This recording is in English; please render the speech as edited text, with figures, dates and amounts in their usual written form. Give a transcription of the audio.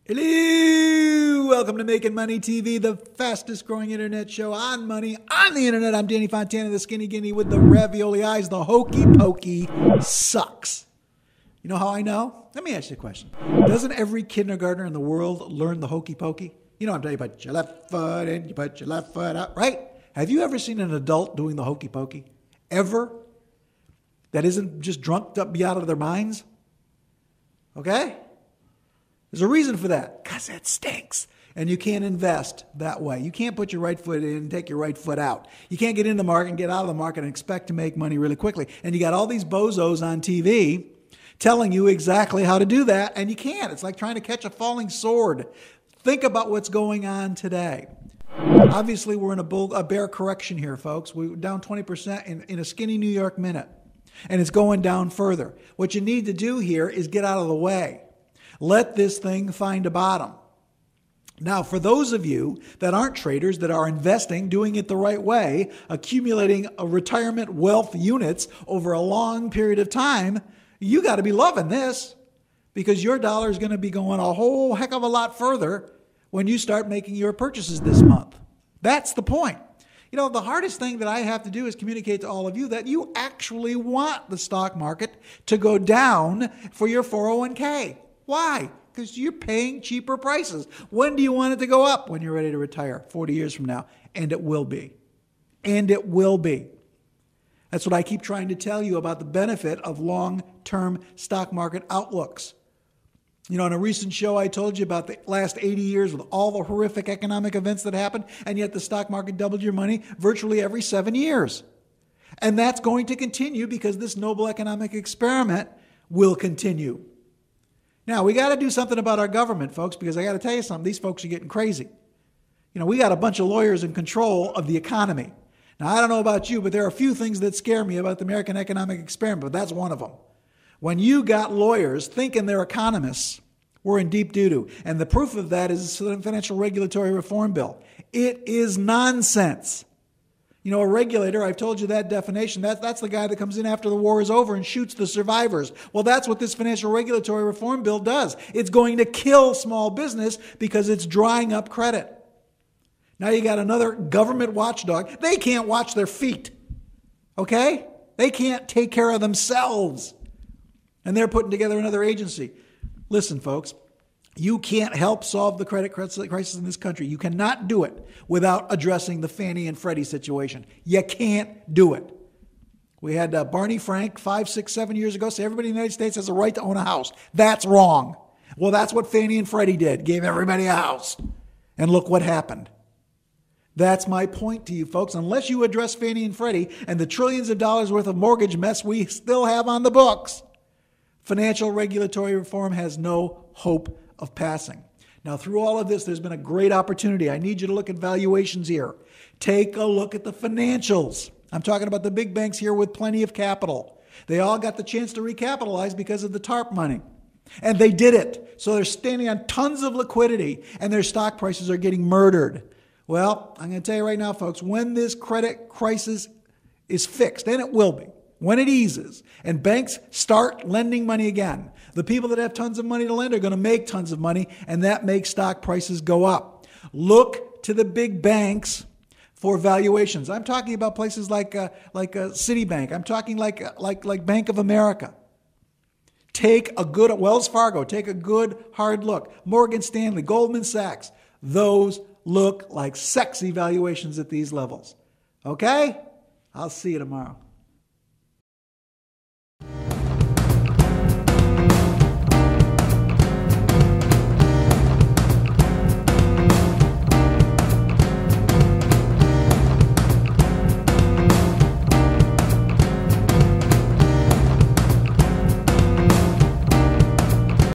Hello, welcome to Making Money TV, the fastest growing internet show on money on the internet. I'm Danny Fontana, the skinny guinea with the ravioli eyes. The Hokey Pokey sucks. You know how I know? Let me ask you a question. Doesn't every kindergartner in the world learn the Hokey Pokey? You know I'm telling you, put your left foot in, you put your left foot out, right? Have you ever seen an adult doing the Hokey Pokey? Ever? That isn't just drunk up out of their minds? Okay? There's a reason for that, because it stinks. And you can't invest that way. You can't put your right foot in and take your right foot out. You can't get in the market and get out of the market and expect to make money really quickly. And you got all these bozos on TV telling you exactly how to do that, and you can't. It's like trying to catch a falling sword. Think about what's going on today. Obviously, we're in a bear correction here, folks. We're down 20% in a skinny New York minute, and it's going down further. What you need to do here is get out of the way. Let this thing find a bottom. Now, for those of you that aren't traders, that are investing, doing it the right way, accumulating a retirement wealth units over a long period of time, you got to be loving this, because your dollar is going to be going a whole heck of a lot further when you start making your purchases this month. That's the point. You know, the hardest thing that I have to do is communicate to all of you that you actually want the stock market to go down for your 401k. Why? Because you're paying cheaper prices. When do you want it to go up? When you're ready to retire, 40 years from now. And it will be. And it will be. That's what I keep trying to tell you about the benefit of long-term stock market outlooks. You know, in a recent show, I told you about the last 80 years with all the horrific economic events that happened, and yet the stock market doubled your money virtually every 7 years. And that's going to continue because this noble economic experiment will continue. Now, we got to do something about our government, folks, because I got to tell you something. These folks are getting crazy. You know, we got a bunch of lawyers in control of the economy. Now, I don't know about you, but there are a few things that scare me about the American economic experiment, but that's one of them. When you got lawyers thinking they're economists, we're in deep doo-doo. And the proof of that is the Financial Regulatory Reform Bill. It is nonsense. You know, a regulator, I've told you that definition, that's the guy that comes in after the war is over and shoots the survivors. Well, that's what this Financial Regulatory Reform Bill does. It's going to kill small business because it's drying up credit. Now you got another government watchdog. They can't watch their feet, okay? They can't take care of themselves. And they're putting together another agency. Listen, folks. You can't help solve the credit crisis in this country. You cannot do it without addressing the Fannie and Freddie situation. You can't do it. We had Barney Frank 5, 6, 7 years ago say everybody in the United States has a right to own a house. That's wrong. Well, that's what Fannie and Freddie did. Gave everybody a house. And look what happened. That's my point to you, folks. Unless you address Fannie and Freddie and the trillions of dollars worth of mortgage mess we still have on the books, financial regulatory reform has no hope of passing. Now, through all of this, there's been a great opportunity. I need you to look at valuations here. Take a look at the financials. I'm talking about the big banks here with plenty of capital. They all got the chance to recapitalize because of the TARP money. And they did it. So they're standing on tons of liquidity, and their stock prices are getting murdered. Well, I'm going to tell you right now, folks, when this credit crisis is fixed, and it will be, when it eases and banks start lending money again, the people that have tons of money to lend are going to make tons of money, and that makes stock prices go up. Look to the big banks for valuations. I'm talking about places like Citibank. I'm talking like Bank of America. Take a good Wells Fargo. Take a good hard look. Morgan Stanley, Goldman Sachs. Those look like sexy valuations at these levels. Okay? I'll see you tomorrow.